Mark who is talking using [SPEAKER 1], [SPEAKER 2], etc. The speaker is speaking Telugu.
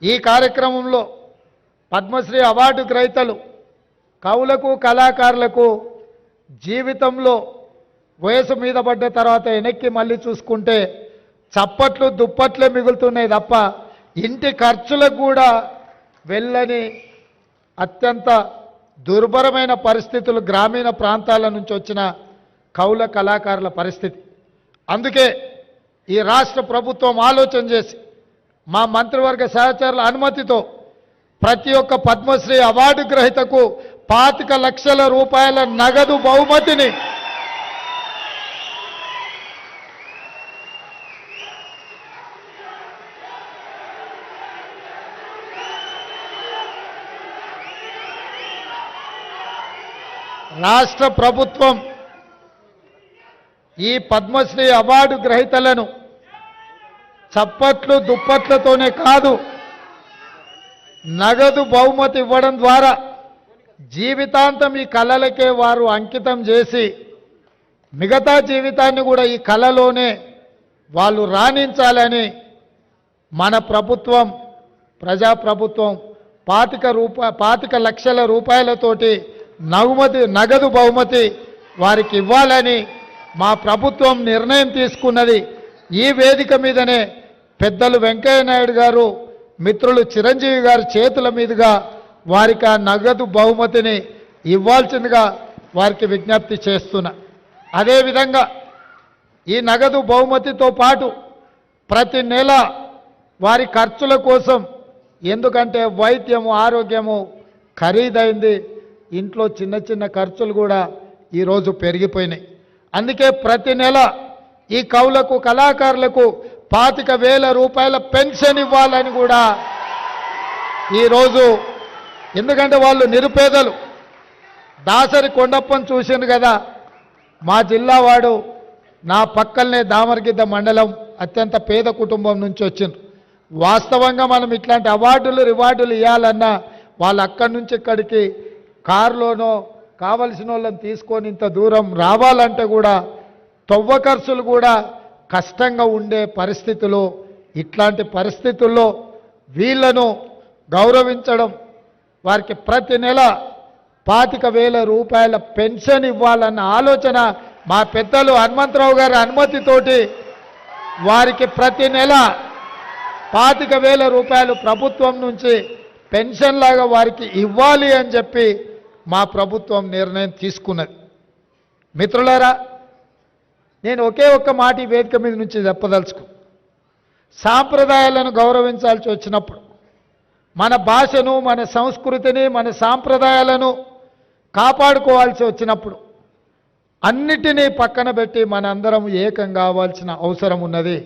[SPEAKER 1] ఈ కార్యక్రమంలో పద్మశ్రీ అవార్డు గ్రహీతలు కవులకు కళాకారులకు జీవితంలో వయసు మీద పడ్డ తర్వాత వెనక్కి మళ్ళీ చూసుకుంటే చప్పట్లు దుప్పట్లే మిగులుతున్నాయి తప్ప ఇంటి ఖర్చులకు కూడా వెళ్ళని అత్యంత దుర్భరమైన పరిస్థితులు గ్రామీణ ప్రాంతాల నుంచి వచ్చిన కవుల కళాకారుల పరిస్థితి. అందుకే ఈ రాష్ట్ర ప్రభుత్వం ఆలోచన చేసి మా మంత్రివర్గ సహచరుల అనుమతితో ప్రతి ఒక్క పద్మశ్రీ అవార్డు గ్రహీతకు 25 లక్షల రూపాయల నగదు బహుమతిని రాష్ట్ర ప్రభుత్వం ఈ పద్మశ్రీ అవార్డు గ్రహీతలను చప్పట్లు దుప్పట్లతోనే కాదు నగదు బహుమతి ఇవ్వడం ద్వారా జీవితాంతం ఈ కళలకే వారు అంకితం చేసి మిగతా జీవితాన్ని కూడా ఈ కళలోనే వాళ్ళు రాణించాలని మన ప్రభుత్వం ప్రజాప్రభుత్వం 25 లక్షల రూపాయలతోటి నగదు బహుమతి వారికి ఇవ్వాలని మా ప్రభుత్వం నిర్ణయం తీసుకున్నది. ఈ వేదిక మీదనే పెద్దలు వెంకయ్య నాయుడు గారు మిత్రులు చిరంజీవి గారి చేతుల మీదుగా వారికి ఆ నగదు బహుమతిని ఇవ్వాల్సిందిగా వారికి విజ్ఞప్తి చేస్తున్నా. అదేవిధంగా ఈ నగదు బహుమతితో పాటు ప్రతి నెల వారి ఖర్చుల కోసం, ఎందుకంటే వైద్యము ఆరోగ్యము ఖరీదైంది, ఇంట్లో చిన్న చిన్న ఖర్చులు కూడా ఈరోజు పెరిగిపోయినాయి. అందుకే ప్రతి నెల ఈ కవులకు కళాకారులకు 25,000 రూపాయల పెన్షన్ ఇవ్వాలని కూడా ఈరోజు, ఎందుకంటే వాళ్ళు నిరుపేదలు. దాసరి కొండప్పని చూసిండు కదా, మా జిల్లా వాడు, నా పక్కనే దామరగిద్ద మండలం, అత్యంత పేద కుటుంబం నుంచి వచ్చింది. వాస్తవంగా మనం ఇట్లాంటి అవార్డులు రివార్డులు ఇవ్వాలన్నా వాళ్ళు అక్కడి నుంచి ఇక్కడికి కారులోనో కావలసిన వాళ్ళని తీసుకొని ఇంత దూరం రావాలంటే కూడా తవ్వ ఖర్చులు కూడా కష్టంగా ఉండే పరిస్థితులు. ఇట్లాంటి పరిస్థితుల్లో వీళ్ళను గౌరవించడం, వారికి ప్రతి నెల 25,000 రూపాయల పెన్షన్ ఇవ్వాలన్న ఆలోచన మా పెద్దలు హనుమంతరావు గారి అనుమతితోటి వారికి ప్రతి నెల 25,000 రూపాయలు ప్రభుత్వం నుంచి పెన్షన్ లాగా వారికి ఇవ్వాలి అని చెప్పి మా ప్రభుత్వం నిర్ణయం తీసుకున్నది. మిత్రులారా, నేను ఒకే ఒక్క మాట ఈ వేదిక మీద నుంచి చెప్పదలుచుకు, సాంప్రదాయాలను గౌరవించాల్సి వచ్చినప్పుడు, మన భాషను, మన సంస్కృతిని, మన సాంప్రదాయాలను కాపాడుకోవాల్సి వచ్చినప్పుడు అన్నిటినీ పక్కన పెట్టి మనందరం ఏకం కావాల్సిన అవసరం ఉన్నది.